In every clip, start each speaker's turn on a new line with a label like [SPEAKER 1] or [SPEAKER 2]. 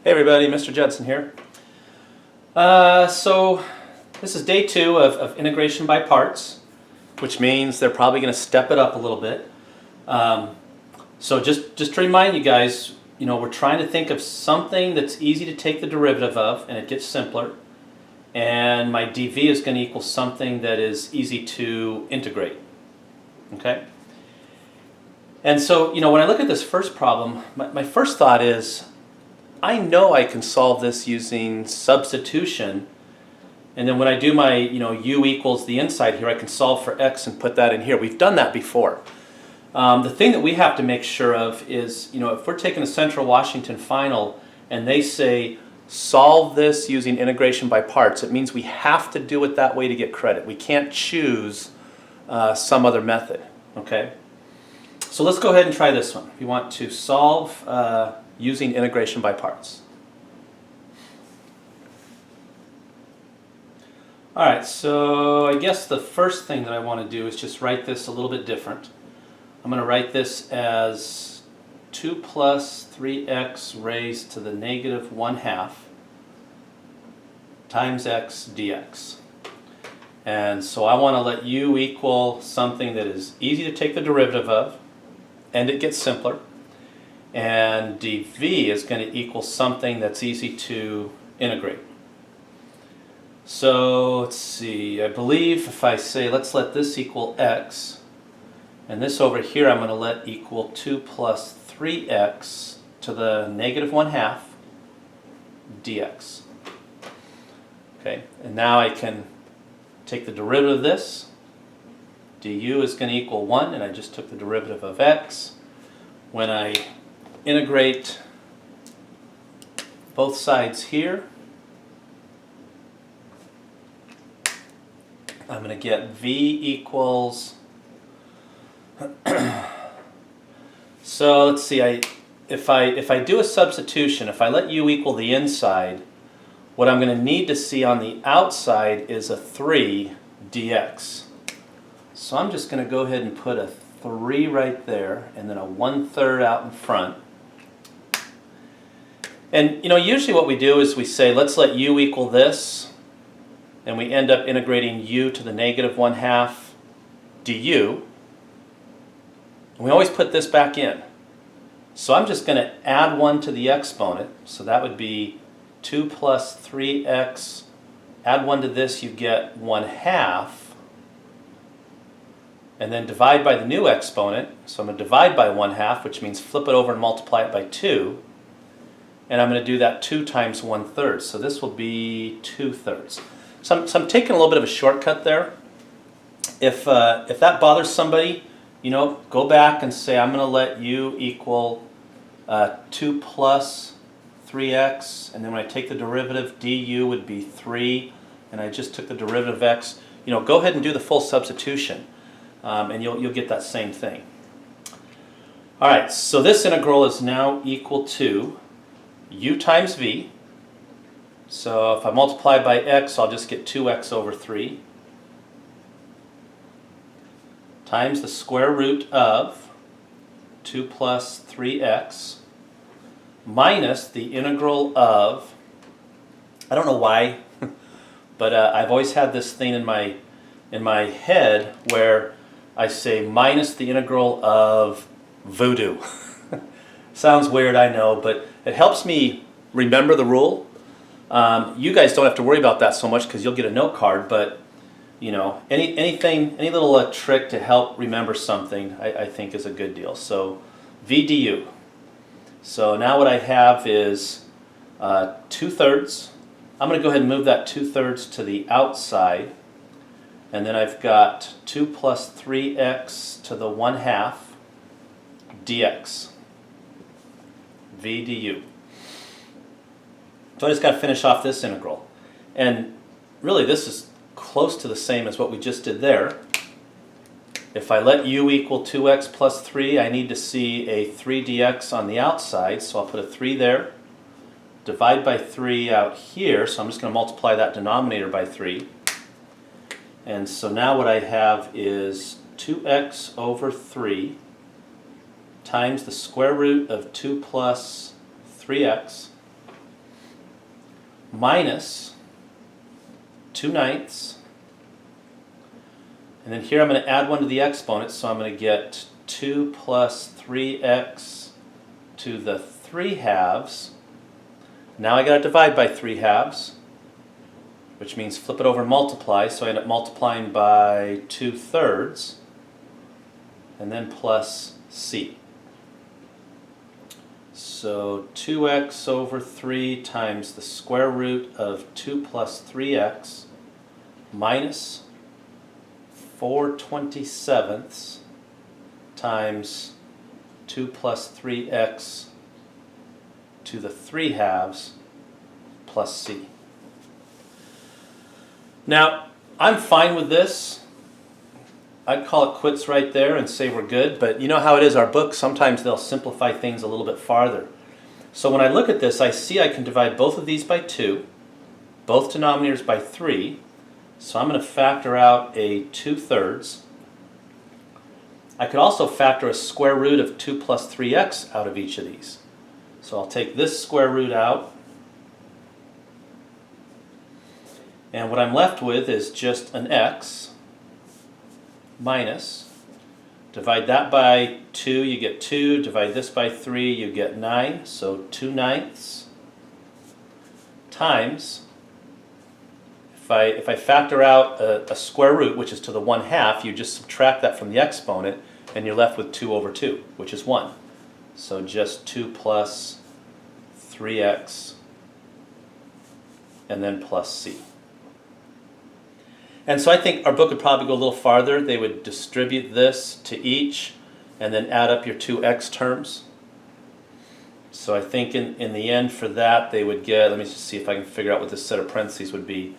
[SPEAKER 1] Hey everybody, Mr. Judson here. So this is day 2 of integration by parts, which means they're probably going to step it up a little bit. So just to remind you guys, we're trying to think of something that's easy to take the derivative of, and it gets simpler. And my dv is going to equal something that is easy to integrate. Okay? And so, when I look at this first problem, my first thought is, I know I can solve this using substitution, and then when I do my u equals the inside here, I can solve for x and put that in here. We've done that before. The thing that we have to make sure of is, if we're taking a Central Washington final and they say solve this using integration by parts, it means we have to do it that way to get credit. We can't choose some other method. Okay? So let's go ahead and try this one. We want to solve using integration by parts. Alright, so I guess the first thing that I want to do is just write this a little bit different. I'm going to write this as 2 plus 3x raised to the negative 1/2 times x dx. And so I want to let u equal something that is easy to take the derivative of, and it gets simpler. And dv is going to equal something that's easy to integrate. So let's see, I believe if I say let's let this equal x, and this over here I'm going to let equal 2 plus 3x to the negative 1/2 dx. Okay, and now I can take the derivative of this. Du is going to equal 1, and I just took the derivative of x. When I integrate both sides here, I'm going to get v equals, so let's see, if I do a substitution, if I let u equal the inside, what I'm going to need to see on the outside is a 3 dx. So I'm just going to go ahead and put a 3 right there, and then a 1/3 out in front. And usually what we do is we say let's let u equal this, and we end up integrating u to the negative 1/2 du. And we always put this back in. So I'm just going to add 1 to the exponent, so that would be 2 plus 3x, add 1 to this, you get 1/2, and then divide by the new exponent. So I'm going to divide by 1/2, which means flip it over and multiply it by 2. And I'm going to do that 2 times 1/3. So this will be 2/3. So I'm taking a little bit of a shortcut there. If that bothers somebody, go back and say I'm going to let u equal 2 plus 3x, and then when I take the derivative, du would be 3, and I just took the derivative of x. Go ahead and do the full substitution, and you'll get that same thing. All right, so this integral is now equal to u times v. So if I multiply by x, I'll just get 2x over 3 times the square root of 2 plus 3x minus the integral of, I don't know why, but I've always had this thing in my head where I say minus the integral of voodoo. Sounds weird, I know, but it helps me remember the rule. You guys don't have to worry about that so much because you'll get a note card, but any little trick to help remember something, I think is a good deal. So v du. So now what I have is 2/3. I'm going to go ahead and move that 2/3 to the outside, and then I've got 2 plus 3x to the 1/2 dx. v du. So I just got to finish off this integral. And really this is close to the same as what we just did there. If I let u equal 2x plus 3, I need to see a 3 dx on the outside, so I'll put a 3 there. Divide by 3 out here, so I'm just going to multiply that denominator by 3. And so now what I have is 2x over 3 times the square root of 2 plus 3x minus 2/9. And then here I'm going to add 1 to the exponent, so I'm going to get 2 plus 3x to the 3/2. Now I got to divide by 3/2, which means flip it over and multiply, so I end up multiplying by 2/3, and then plus c. So 2x over 3 times the square root of 2 plus 3x minus 4/27 times 2 plus 3x to the 3/2 plus c. Now, I'm fine with this. I'd call it quits right there and say we're good, but you know how it is, our books, sometimes they'll simplify things a little bit farther. So when I look at this, I see I can divide both of these by 2, both denominators by 3, so I'm going to factor out a 2/3. I could also factor a square root of 2 plus 3x out of each of these. So I'll take this square root out, and what I'm left with is just an x minus, divide that by 2, you get 2, divide this by 3, you get 9, so 2/9 times, if I factor out a square root, which is to the 1/2, you just subtract that from the exponent, and you're left with 2 over 2, which is 1. So just 2 plus 3x, and then plus c. And so I think our book would probably go a little farther. They would distribute this to each, and then add up your 2x terms. So I think in the end for that, they would get, let me just see if I can figure out what this set of parentheses would be.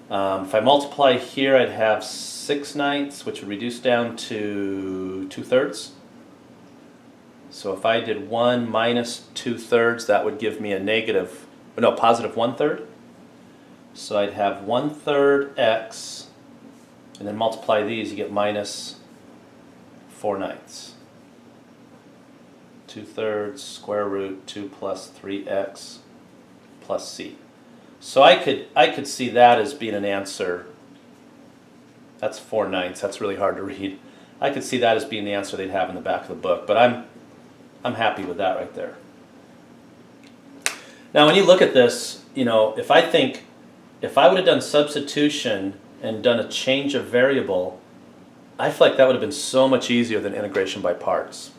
[SPEAKER 1] If I multiply here, I'd have 6/9, which would reduce down to 2/3. So if I did 1 minus 2/3, that would give me a positive 1/3. So I'd have 1/3 x, and then multiply these, you get minus 4/9. 2/3 square root 2 plus 3x plus c. So I could see that as being an answer. That's 4/9. That's really hard to read. I could see that as being the answer they'd have in the back of the book, but I'm happy with that right there. Now when you look at this, you know, if I would have done substitution and done a change of variable, I feel like that would have been so much easier than integration by parts.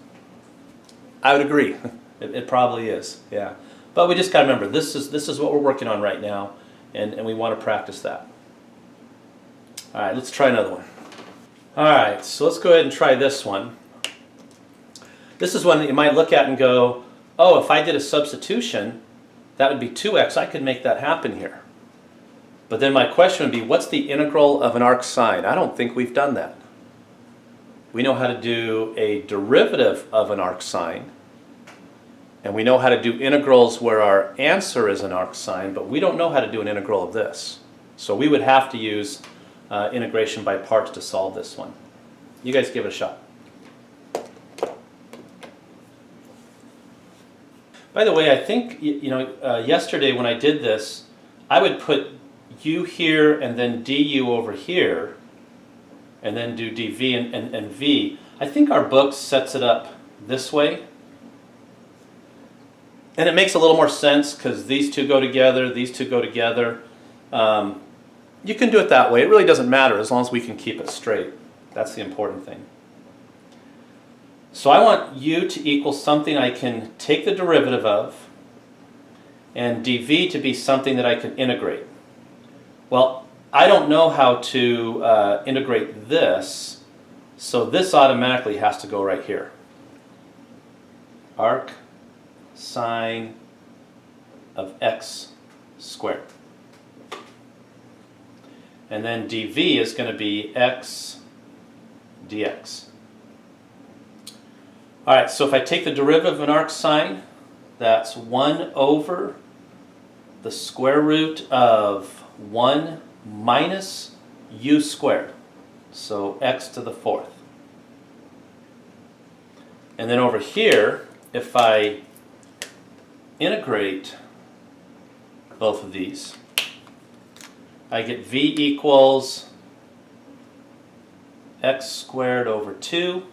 [SPEAKER 1] I would agree. It probably is, yeah. But we just got to remember, this is what we're working on right now, and we want to practice that. All right, let's try another one. All right, so let's go ahead and try this one. This is one that you might look at and go, oh, if I did a substitution, that would be 2x. I could make that happen here. But then my question would be, what's the integral of an arc sine? I don't think we've done that. We know how to do a derivative of an arc sine, and we know how to do integrals where our answer is an arc sine, but we don't know how to do an integral of this. So we would have to use integration by parts to solve this one. You guys give it a shot. By the way, I think yesterday when I did this, I would put u here and then du over here, and then do dv and v. I think our book sets it up this way. And it makes a little more sense because these two go together, these two go together. You can do it that way. It really doesn't matter as long as we can keep it straight. That's the important thing. So I want u to equal something I can take the derivative of, and dv to be something that I can integrate. Well, I don't know how to integrate this, so this automatically has to go right here. Arc sine of x squared. And then dv is going to be x dx. All right, so if I take the derivative of an arc sine, that's 1 over the square root of 1 minus u squared, so x to the 4th. And then over here, if I integrate both of these. I get v equals x squared over 2.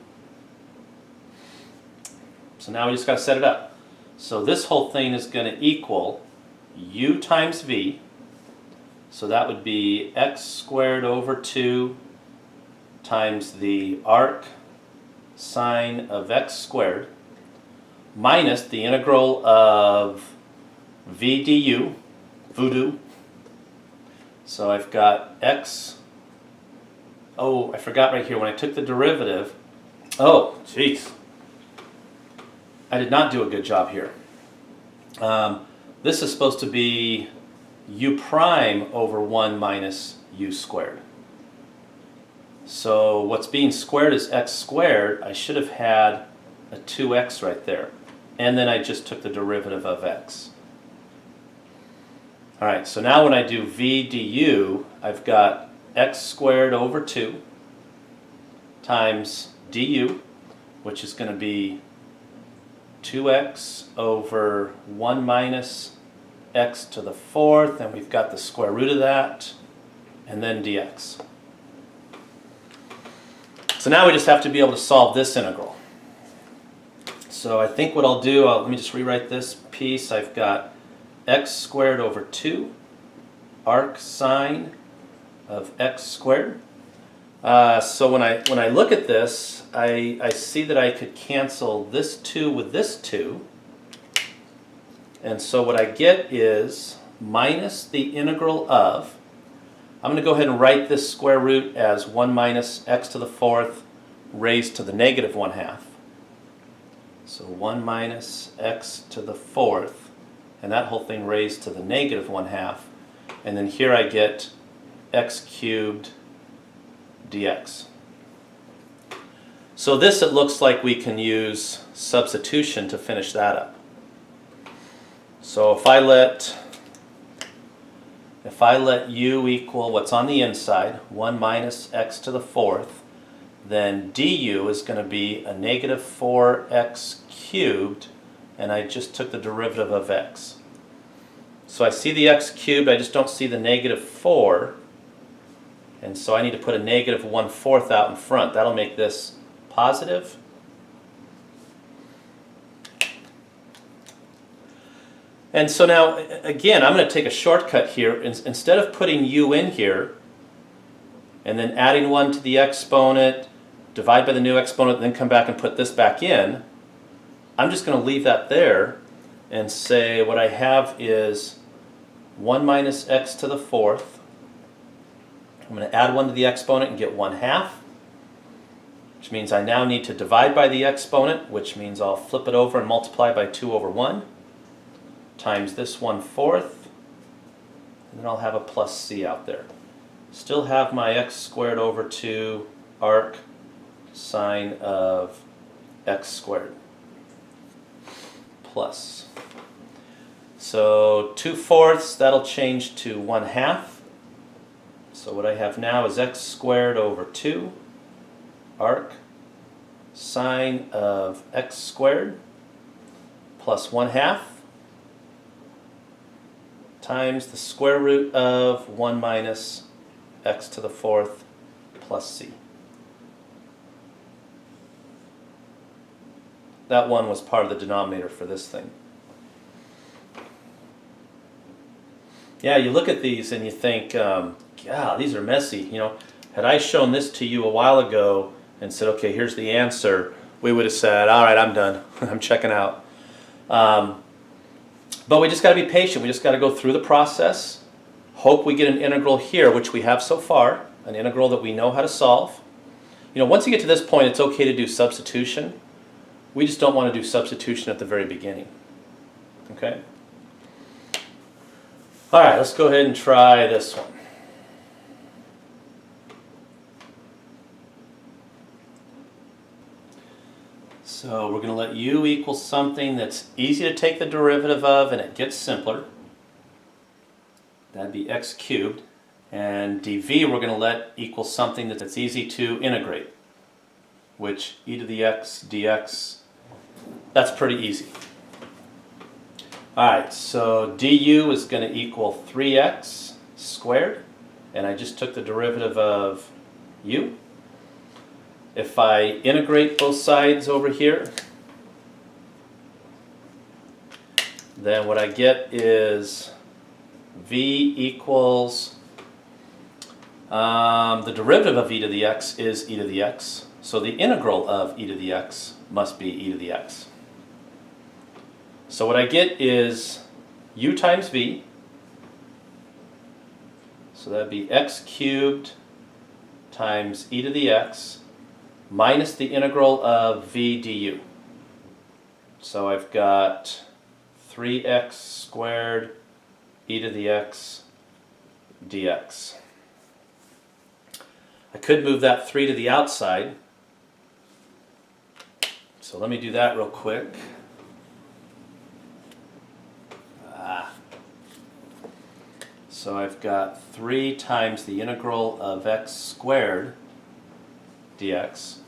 [SPEAKER 1] So now we just got to set it up. So this whole thing is going to equal u times v. So that would be x squared over 2 times the arc sine of x squared minus the integral of v du, voodoo. So I've got x, oh, I forgot right here, when I took the derivative, oh, jeez. I did not do a good job here. This is supposed to be u prime over 1 minus u squared. So what's being squared is x squared. I should have had a 2x right there. And then I just took the derivative of x. All right, so now when I do v du, I've got x squared over 2 times du, which is going to be 2x over 1 minus x to the 4th, and we've got the square root of that, and then dx. So now we just have to be able to solve this integral. So I think what I'll do, let me just rewrite this piece. I've got x squared over 2 arc sine of x squared. So when I look at this, I see that I could cancel this 2 with this 2. And so what I get is minus the integral of, I'm going to go ahead and write this square root as 1 minus x to the 4th raised to the negative 1/2. So 1 minus x to the 4th, and that whole thing raised to the negative 1/2. And then here I get x cubed dx. So this, it looks like we can use substitution to finish that up. So if I let u equal what's on the inside, 1 minus x to the 4th, then du is going to be a negative 4x cubed, and I just took the derivative of x. So I see the x cubed, I just don't see the negative 4, and so I need to put a negative 1/4 out in front. That'll make this positive. And so now, again, I'm going to take a shortcut here. Instead of putting u in here, and then adding 1 to the exponent, divide by the new exponent, and then come back and put this back in, I'm just going to leave that there and say what I have is 1 minus x to the 4th. I'm going to add 1 to the exponent and get 1/2, which means I now need to divide by the exponent, which means I'll flip it over and multiply by 2 over 1, times this 1/4, and then I'll have a plus c out there. Still have my x squared over 2 arc sine of x squared plus. So 2/4, that'll change to 1/2. So what I have now is x squared over 2 arc sine of x squared plus 1/2 times the square root of 1 minus x to the 4th plus c. That 1 was part of the denominator for this thing. Yeah, you look at these and you think, yeah, these are messy. You know, had I shown this to you a while ago and said, okay, here's the answer, we would have said, all right, I'm done. I'm checking out. But we just got to be patient. We just got to go through the process. Hope we get an integral here, which we have so far, an integral that we know how to solve. You know, once you get to this point, it's okay to do substitution. We just don't want to do substitution at the very beginning. Okay? All right, let's go ahead and try this one. So we're going to let u equal something that's easy to take the derivative of, and it gets simpler. That'd be x cubed. And dv we're going to let equal something that's easy to integrate, which e to the x dx, that's pretty easy. Alright, so du is going to equal 3x squared, and I just took the derivative of u. If I integrate both sides over here, then what I get is v equals, the derivative of e to the x is e to the x, so the integral of e to the x must be e to the x. So what I get is u times v, so that would be x cubed times e to the x minus the integral of v du. So I've got 3x squared e to the x dx. I could move that 3 to the outside, so let me do that real quick. So I've got 3 times the integral of x squared dx.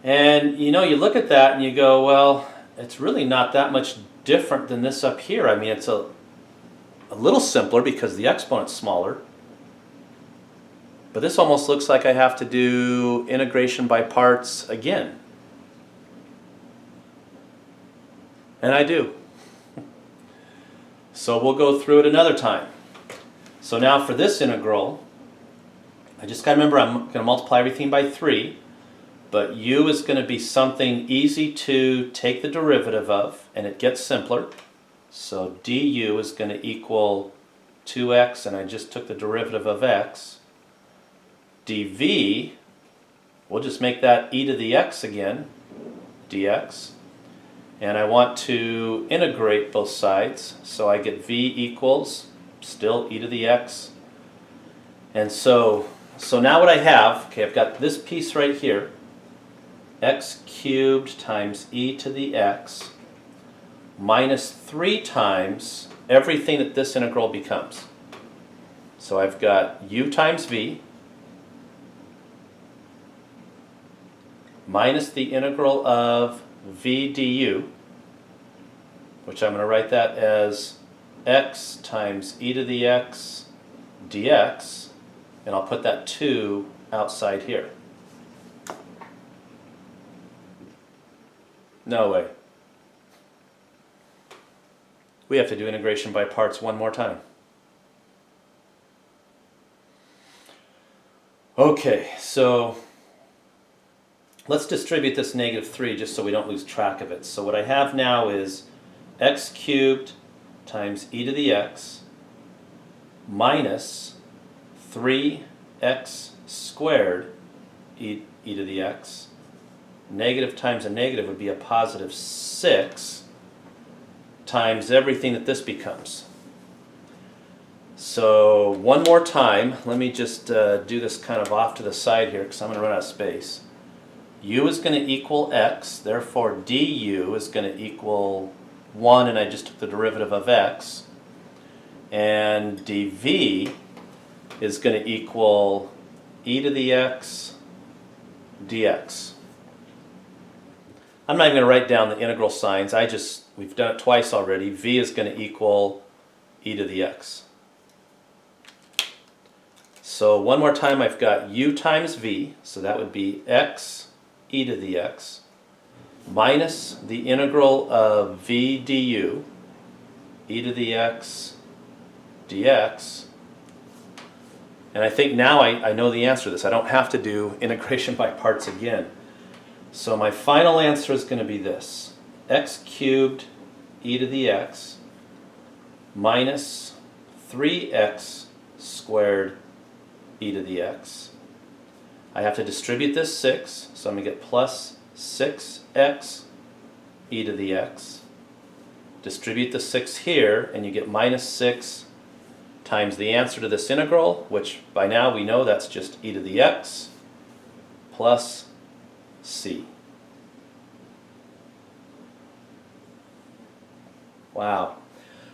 [SPEAKER 1] And you know, you look at that and you go, well, it's really not that much different than this up here. I mean, it's a little simpler because the exponent's smaller. But this almost looks like I have to do integration by parts again. And I do. So we'll go through it another time. So now for this integral, I just got to remember I'm going to multiply everything by 3, but u is going to be something easy to take the derivative of, and it gets simpler. So du is going to equal 2x, and I just took the derivative of x. dv, we'll just make that e to the x again, dx. And I want to integrate both sides, so I get v equals still e to the x. And so now what I have, okay, I've got this piece right here, x cubed times e to the x minus 3 times everything that this integral becomes. So I've got u times v minus the integral of v du, which I'm going to write that as x times e to the x dx, and I'll put that 2 outside here. No way. We have to do integration by parts one more time. Okay, so let's distribute this -3 just so we don't lose track of it. So what I have now is x cubed times e to the x minus 3x squared e to the x. Negative times a negative would be a positive 6 times everything that this becomes. So one more time, let me just do this kind of off to the side here because I'm going to run out of space. U is going to equal x, therefore du is going to equal 1, and I just took the derivative of x. And dv is going to equal e to the x dx. I'm not even going to write down the integral signs. We've done it twice already. V is going to equal e to the x. So one more time, I've got u times v, so that would be x e to the x minus the integral of v du, e to the x dx. And I think now I know the answer to this. I don't have to do integration by parts again. So my final answer is going to be this: x cubed e to the x minus 3x squared e to the x. I have to distribute this 6, so I'm going to get plus 6x e to the x. Distribute the 6 here, and you get minus 6 times the answer to this integral, which by now we know that's just e to the x plus c. Wow.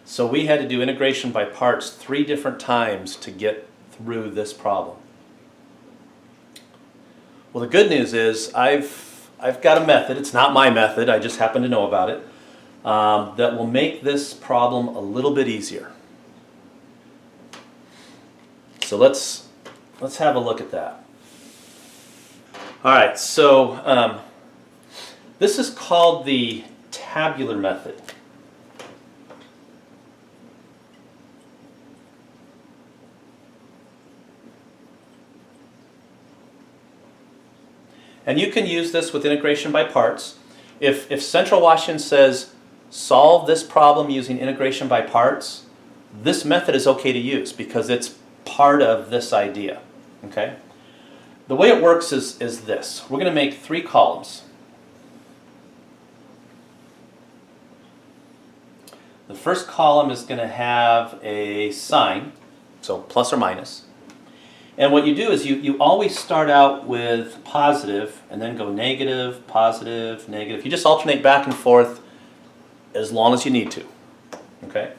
[SPEAKER 1] So we had to do integration by parts 3 different times to get through this problem. Well, the good news is I've got a method. It's not my method. I just happen to know about it. that will make this problem a little bit easier. So let's have a look at that. All right, so this is called the tabular method. And you can use this with integration by parts. If Central Washington says, solve this problem using integration by parts, this method is okay to use because it's part of this idea. Okay? The way it works is this. We're going to make 3 columns. The first column is going to have a sign, so plus or minus. And what you do is you always start out with positive and then go negative, positive, negative. You just alternate back and forth as long as you need to. Okay?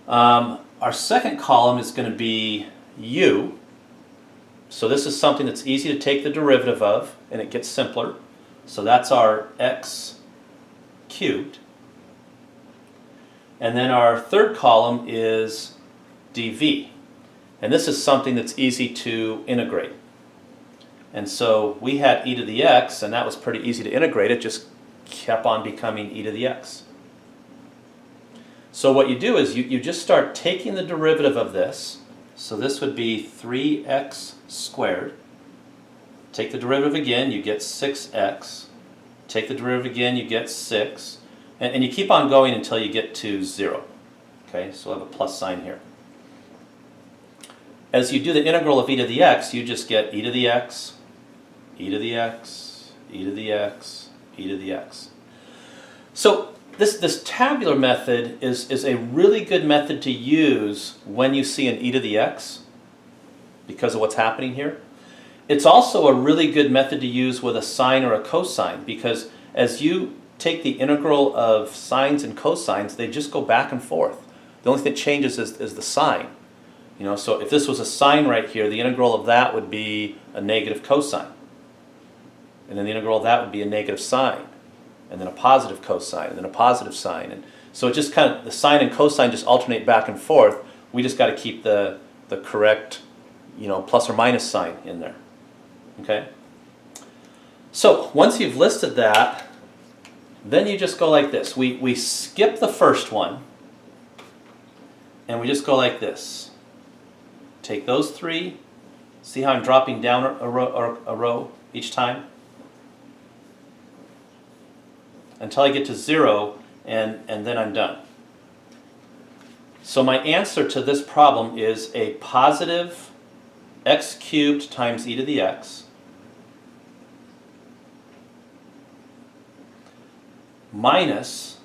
[SPEAKER 1] Our second column is going to be u. So this is something that's easy to take the derivative of, and it gets simpler. So that's our x cubed. And then our third column is dv. And this is something that's easy to integrate. And so we had e to the x, and that was pretty easy to integrate. It just kept on becoming e to the x. So what you do is you just start taking the derivative of this. So this would be 3x squared. Take the derivative again, you get 6x. Take the derivative again, you get 6. And you keep on going until you get to 0. Okay, so we'll have a plus sign here. As you do the integral of e to the x, you just get e to the x, e to the x, e to the x, e to the x. So this tabular method is a really good method to use when you see an e to the x because of what's happening here. It's also a really good method to use with a sine or a cosine because as you take the integral of sines and cosines, they just go back and forth. The only thing that changes is the sign. You know, so if this was a sine right here, the integral of that would be a negative cosine. And then the integral of that would be a negative sine. And then a positive cosine, and then a positive sine. And so it just kind of, the sine and cosine just alternate back and forth. We just got to keep the correct, you know, plus or minus sign in there. Okay? So once you've listed that, then you just go like this. We skip the first one, and we just go like this. Take those 3. See how I'm dropping down a row each time? Until I get to 0, and then I'm done. So my answer to this problem is a positive x cubed times e to the x minus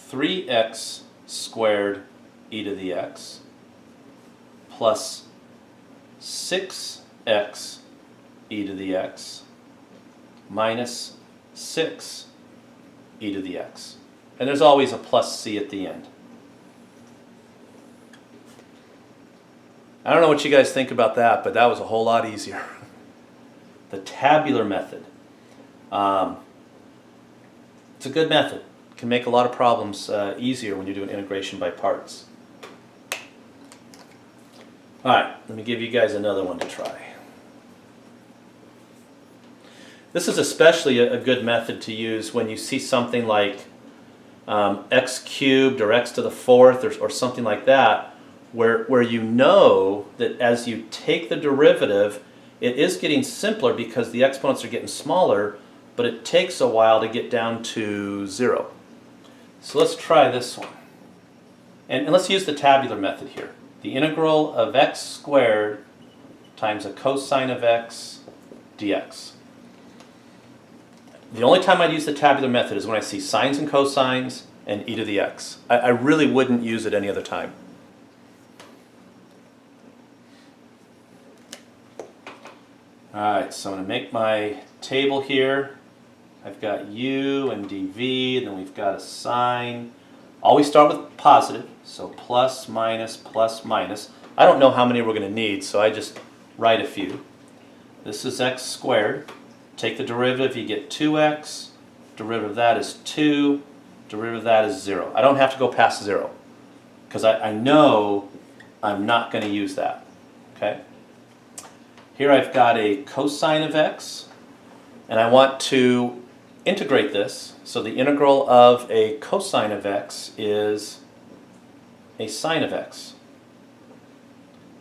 [SPEAKER 1] 3x squared e to the x plus 6x e to the x minus 6 e to the x. And there's always a plus c at the end. I don't know what you guys think about that, but that was a whole lot easier. The tabular method. It's a good method. It can make a lot of problems easier when you're doing integration by parts. All right, let me give you guys another one to try. This is especially a good method to use when you see something like x cubed or x to the 4th or something like that, where you know that as you take the derivative, it is getting simpler because the exponents are getting smaller, but it takes a while to get down to 0. So let's try this one. And let's use the tabular method here. The integral of x squared times a cosine of x dx. The only time I'd use the tabular method is when I see sines and cosines and e to the x. I really wouldn't use it any other time. Alright, so I'm going to make my table here. I've got u and dv, and then we've got a sine. Always start with positive, so plus, minus, plus, minus. I don't know how many we're going to need, so I just write a few. This is x squared. Take the derivative, you get 2x. Derivative of that is 2. Derivative of that is 0. I don't have to go past 0 because I know I'm not going to use that. Okay? Here I've got a cosine of x, and I want to integrate this. So the integral of a cosine of x is a sine of x.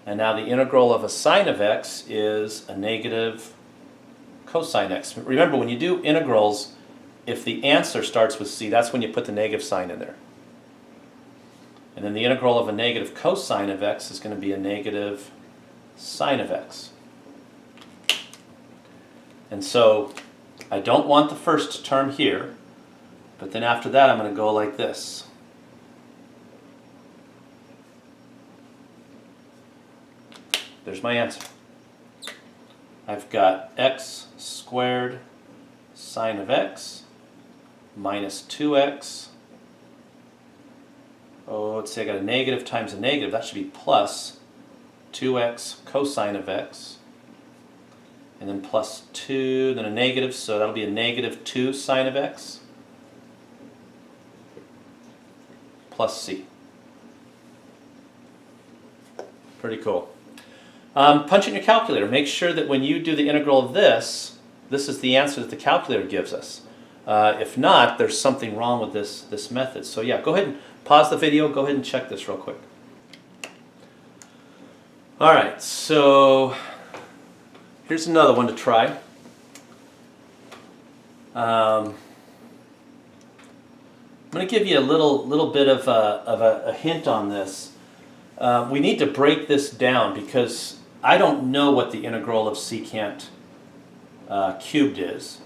[SPEAKER 1] And now the integral of a sine of x is a negative cosine x. Remember, when you do integrals, if the answer starts with c, that's when you put the negative sign in there. And then the integral of a negative cosine of x is going to be a negative sine of x. And so I don't want the first term here, but then after that I'm going to go like this. There's my answer. I've got x squared sine of x minus 2x. Oh, let's say I got a negative times a negative. That should be plus 2x cosine of x. And then plus 2, then a negative, so that'll be a negative 2 sine of x plus c. Pretty cool. Punch in your calculator. Make sure that when you do the integral of this, this is the answer that the calculator gives us. If not, there's something wrong with this method. So yeah, go ahead and pause the video, go ahead and check this real quick. Alright, so here's another one to try. I'm going to give you a little bit of a hint on this. We need to break this down because I don't know what the integral of secant cubed is.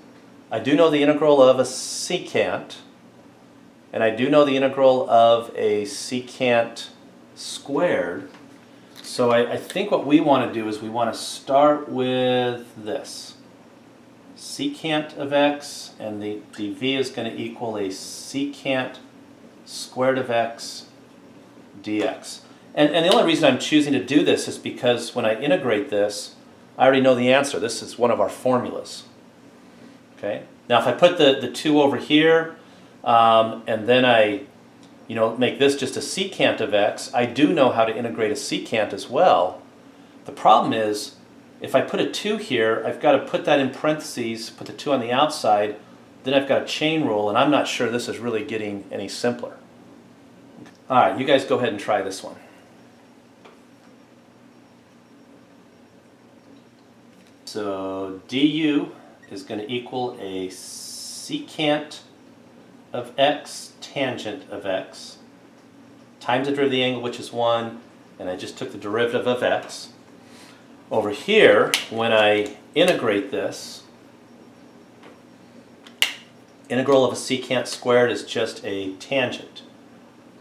[SPEAKER 1] I do know the integral of a secant, and I do know the integral of a secant squared. So I think what we want to do is we want to start with this. Secant of x, and the v is going to equal a secant squared of x dx. And the only reason I'm choosing to do this is because when I integrate this, I already know the answer. This is one of our formulas. Okay. Now if I put the 2 over here, and then I make this just a secant of x, I do know how to integrate a secant as well. The problem is, if I put a 2 here, I've got to put that in parentheses, put the 2 on the outside, then I've got a chain rule, and I'm not sure this is really getting any simpler. Alright, you guys go ahead and try this one. So du is going to equal a secant of x tangent of x times the derivative of the angle, which is 1, and I just took the derivative of x. Over here, when I integrate this, integral of a secant squared is just a tangent.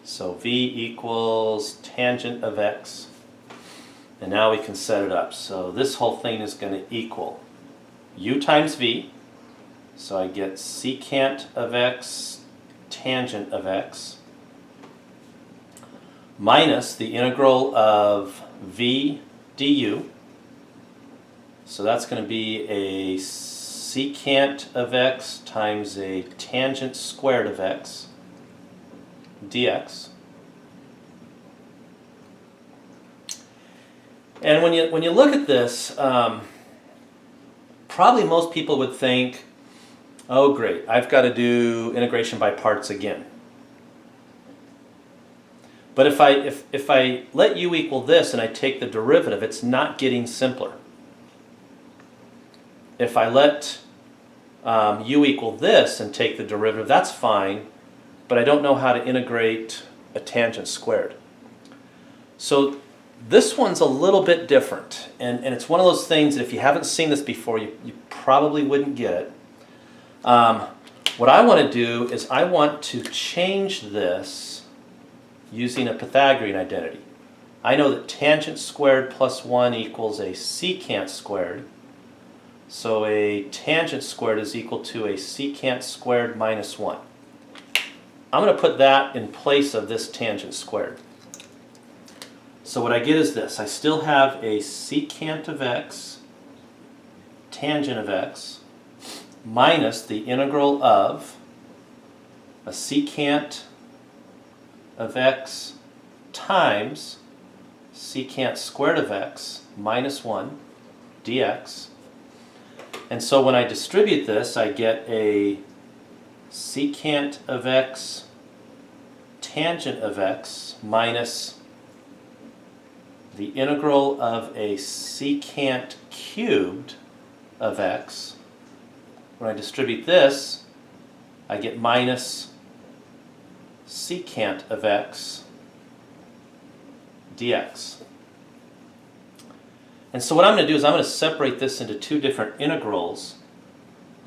[SPEAKER 1] So v equals tangent of x. And now we can set it up. So this whole thing is going to equal u times v. So I get secant of x tangent of x minus the integral of v du. So that's going to be a secant of x times a tangent squared of x dx. And when you look at this, probably most people would think, oh great, I've got to do integration by parts again. But if I let u equal this and I take the derivative, it's not getting simpler. If I let u equal this and take the derivative, that's fine, but I don't know how to integrate a tangent squared. So this one's a little bit different, and it's one of those things that if you haven't seen this before, you probably wouldn't get it. What I want to do is I want to change this using a Pythagorean identity. I know that tangent squared plus 1 equals a secant squared. So a tangent squared is equal to a secant squared minus 1. I'm going to put that in place of this tangent squared. So what I get is this. I still have a secant of x, tangent of x, minus the integral of a secant of x times secant squared of x minus 1 dx. And so when I distribute this, I get a secant of x tangent of x minus the integral of a secant cubed of x. When I distribute this, I get minus secant of x dx. And so what I'm going to do is I'm going to separate this into two different integrals.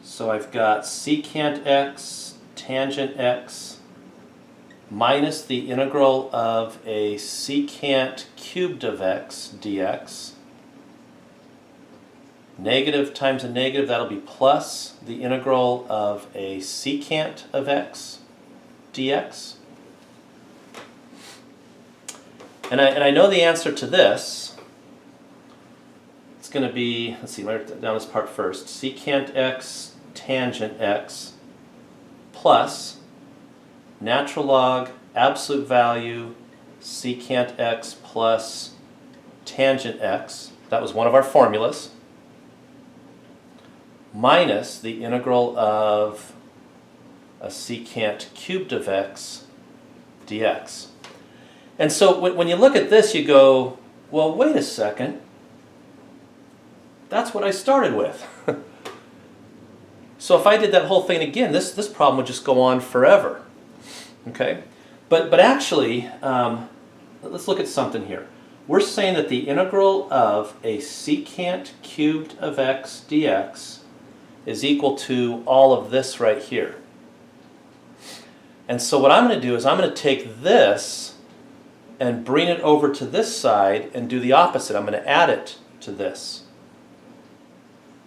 [SPEAKER 1] So I've got secant x tangent x minus the integral of a secant cubed of x dx. Negative times a negative, that'll be plus the integral of a secant of x dx. And I know the answer to this. It's going to be, let's see, write down this part first. Secant x tangent x plus natural log absolute value secant x plus tangent x. That was one of our formulas. Minus the integral of a secant cubed of x dx. And so when you look at this, you go, well, wait a second. That's what I started with. So if I did that whole thing again, this problem would just go on forever. Okay? But actually, let's look at something here. We're saying that the integral of a secant cubed of x dx is equal to all of this right here. And so what I'm going to do is I'm going to take this and bring it over to this side and do the opposite. I'm going to add it to this.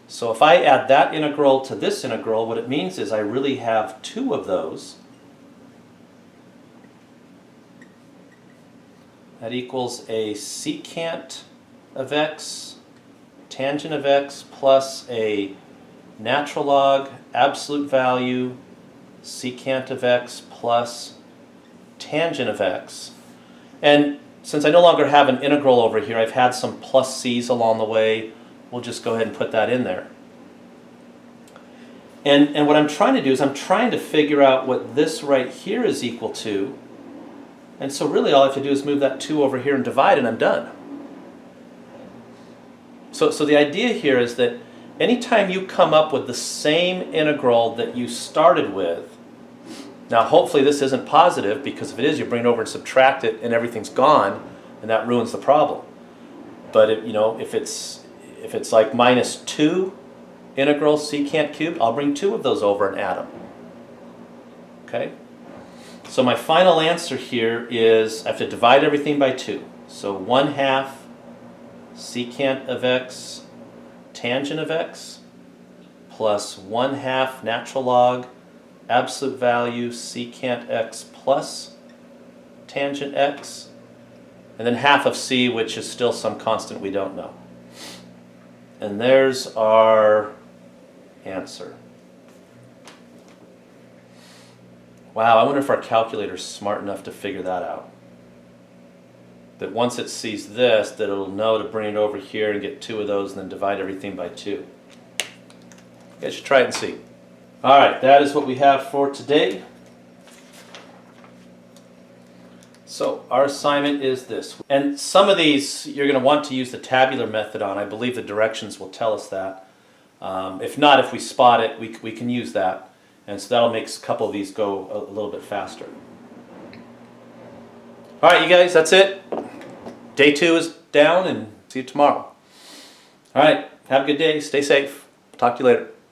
[SPEAKER 1] So if I add that integral to this integral, what it means is I really have two of those. That equals a secant of x tangent of x plus a natural log absolute value secant of x plus tangent of x. And since I no longer have an integral over here, I've had some plus c's along the way. We'll just go ahead and put that in there. And what I'm trying to do is I'm trying to figure out what this right here is equal to. And so really all I have to do is move that 2 over here and divide, and I'm done. So the idea here is that anytime you come up with the same integral that you started with, now hopefully this isn't positive, because if it is, you bring it over and subtract it and everything's gone, and that ruins the problem. But if it's like minus 2 integral secant cubed, I'll bring 2 of those over and add them. Okay? So my final answer here is I have to divide everything by 2. So 1/2 secant of x tangent of x plus 1/2 natural log absolute value secant x plus tangent x, and then half of c, which is still some constant we don't know. And there's our answer. Wow, I wonder if our calculator's smart enough to figure that out. That once it sees this, that it'll know to bring it over here and get 2 of those and then divide everything by 2. You guys should try it and see. All right, that is what we have for today. So our assignment is this. And some of these you're going to want to use the tabular method on. I believe the directions will tell us that. If not, if we spot it, we can use that. And so that'll make a couple of these go a little bit faster. All right, you guys, that's it. Day 2 is down, and see you tomorrow. All right, have a good day. Stay safe. Talk to you later.